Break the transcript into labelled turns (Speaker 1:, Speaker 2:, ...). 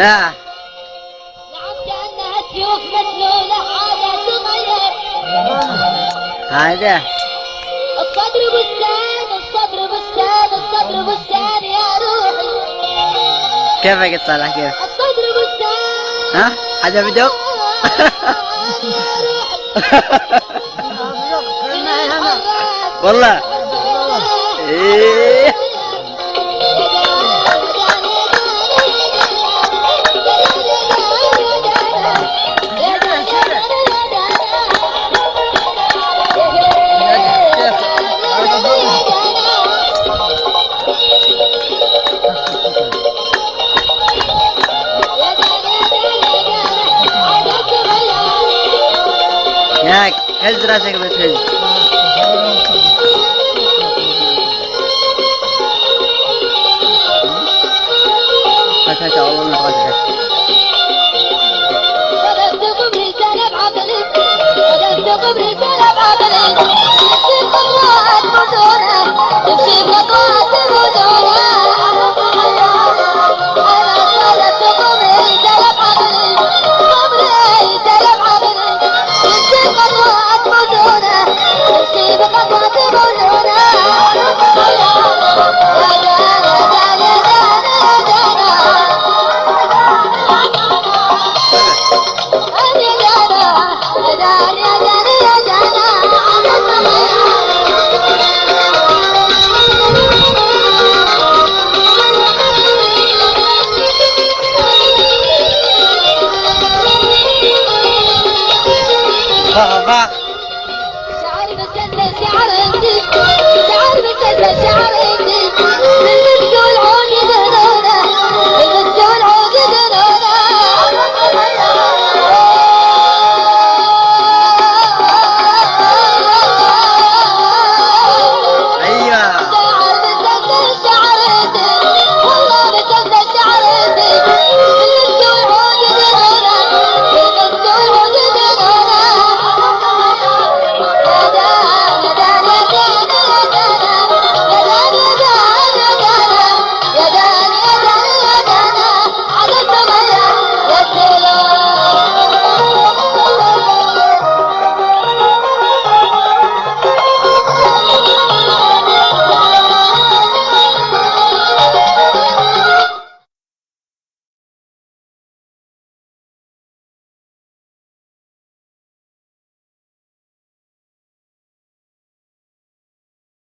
Speaker 1: نعم
Speaker 2: كأنها سيوف مسلولة حاجة تغير.
Speaker 1: هذا
Speaker 2: الصدر بستان الصدر بستان الصدر بستان يا روحي.
Speaker 1: كيفك تطلع كيف؟
Speaker 2: الصدر بستان.
Speaker 1: ها؟ حدا بدق؟ والله ايه ياك هز راسك بس هز. هات والله ما تغادر.
Speaker 2: صدقت قبري سلب عقلي صدقت قبري سلب عقلي